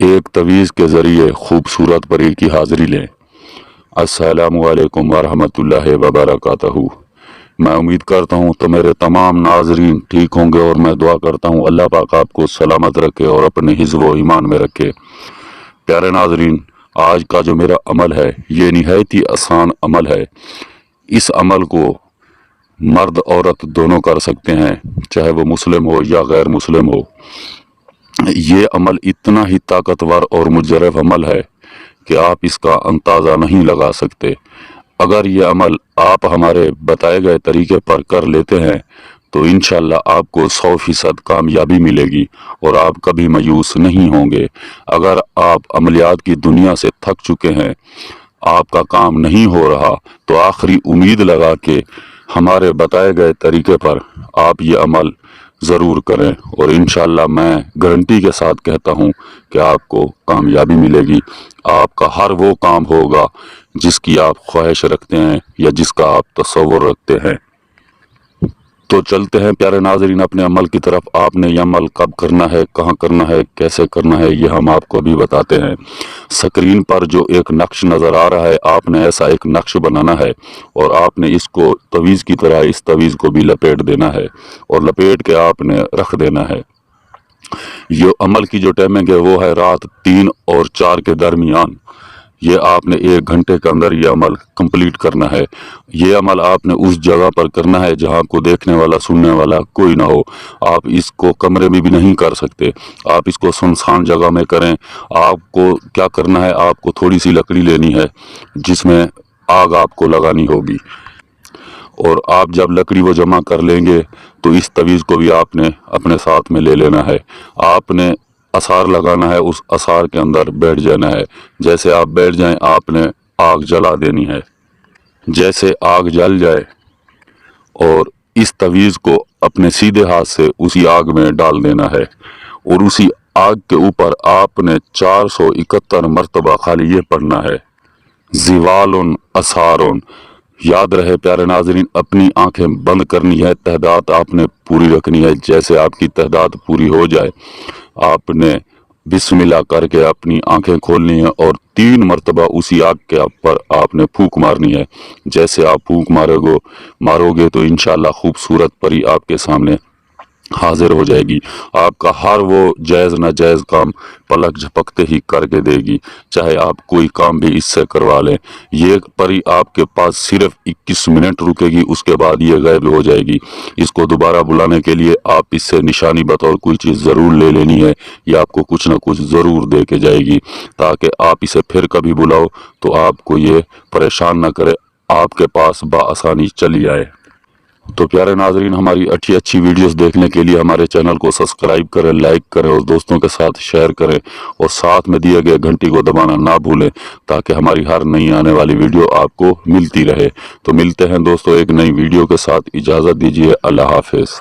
ایک تویز کے ذریعے خوبصورت پری کی حاضری لیں۔ السلام علیکم ورحمۃ اللہ وبرکاتہ۔ میں امید کرتا ہوں تو میرے تمام ناظرین ٹھیک ہوں گے، اور میں دعا کرتا ہوں اللہ پاک آپ کو سلامت رکھے اور اپنے حفظ و ایمان میں رکھے۔ پیارے ناظرین، آج کا جو میرا عمل ہے یہ نہایت ہی آسان عمل ہے۔ اس عمل کو مرد عورت دونوں کر سکتے ہیں، چاہے وہ مسلم ہو یا غیر مسلم ہو۔ یہ عمل اتنا ہی طاقتور اور مجرب عمل ہے کہ آپ اس کا اندازہ نہیں لگا سکتے۔ اگر یہ عمل آپ ہمارے بتائے گئے طریقے پر کر لیتے ہیں تو انشاءاللہ آپ کو 100% کامیابی ملے گی اور آپ کبھی مایوس نہیں ہوں گے۔ اگر آپ عملیات کی دنیا سے تھک چکے ہیں، آپ کا کام نہیں ہو رہا، تو آخری امید لگا کے ہمارے بتائے گئے طریقے پر آپ یہ عمل ضرور کریں، اور انشاءاللہ میں گارنٹی کے ساتھ کہتا ہوں کہ آپ کو کامیابی ملے گی۔ آپ کا ہر وہ کام ہوگا جس کی آپ خواہش رکھتے ہیں یا جس کا آپ تصور رکھتے ہیں۔ تو چلتے ہیں پیارے ناظرین اپنے عمل کی طرف۔ آپ نے یہ عمل کب کرنا ہے، کہاں کرنا ہے، کیسے کرنا ہے، یہ ہم آپ کو ابھی بتاتے ہیں۔ سکرین پر جو ایک نقش نظر آ رہا ہے، آپ نے ایسا ایک نقش بنانا ہے، اور آپ نے اس کو تویز کی طرح اس تویز کو بھی لپیٹ دینا ہے، اور لپیٹ کے آپ نے رکھ دینا ہے۔ یہ عمل کی جو ٹائمنگ ہے وہ ہے رات 3 اور 4 کے درمیان۔ یہ آپ نے 1 گھنٹے کے اندر یہ عمل کمپلیٹ کرنا ہے۔ یہ عمل آپ نے اس جگہ پر کرنا ہے جہاں کو دیکھنے والا سننے والا کوئی نہ ہو۔ آپ اس کو کمرے میں بھی نہیں کر سکتے، آپ اس کو سنسان جگہ میں کریں۔ آپ کو کیا کرنا ہے، آپ کو تھوڑی سی لکڑی لینی ہے جس میں آگ آپ کو لگانی ہوگی، اور آپ جب لکڑی وہ جمع کر لیں گے تو اس تویز کو بھی آپ نے اپنے ساتھ میں لے لینا ہے۔ آپ نے اثار لگانا ہے، اس اثار کے اندر بیٹھ جانا ہے۔ جیسے آپ بیٹھ جائیں، آپ نے آگ جلا دینی ہے۔ جیسے آگ جل جائے، اور اس تویز کو اپنے سیدھے ہاتھ سے اسی آگ میں ڈال دینا ہے، اور اسی آگ کے اوپر آپ نے 471 مرتبہ خالی یہ پڑھنا ہے، زوال اثار۔ یاد رہے پیارے ناظرین، اپنی آنکھیں بند کرنی ہے، تعداد آپ نے پوری رکھنی ہے۔ جیسے آپ کی تعداد پوری ہو جائے، آپ نے بسم اللہ کر کے اپنی آنکھیں کھولنی ہے، اور 3 مرتبہ اسی آگ کے اوپر آپ نے پھونک مارنی ہے۔ جیسے آپ پھونک مارو گے تو انشاءاللہ خوبصورت پری آپ کے سامنے حاضر ہو جائے گی۔ آپ کا ہر وہ جائز ناجائز کام پلک جھپکتے ہی کر کے دے گی، چاہے آپ کوئی کام بھی اس سے کروا لیں۔ یہ پری آپ کے پاس صرف 21 منٹ رکے گی، اس کے بعد یہ غائب ہو جائے گی۔ اس کو دوبارہ بلانے کے لیے آپ اس سے نشانی بطور کوئی چیز ضرور لے لینی ہے، یہ آپ کو کچھ نہ کچھ ضرور دے کے جائے گی، تاکہ آپ اسے پھر کبھی بلاؤ تو آپ کو یہ پریشان نہ کرے، آپ کے پاس بآسانی چلی آئے۔ تو پیارے ناظرین، ہماری اچھی ویڈیوز دیکھنے کے لیے ہمارے چینل کو سبسکرائب کریں، لائک کریں، اور دوستوں کے ساتھ شیئر کریں، اور ساتھ میں دیے گئے گھنٹی کو دبانا نہ بھولیں، تاکہ ہماری ہر نئی آنے والی ویڈیو آپ کو ملتی رہے۔ تو ملتے ہیں دوستوں ایک نئی ویڈیو کے ساتھ، اجازت دیجیے، اللہ حافظ۔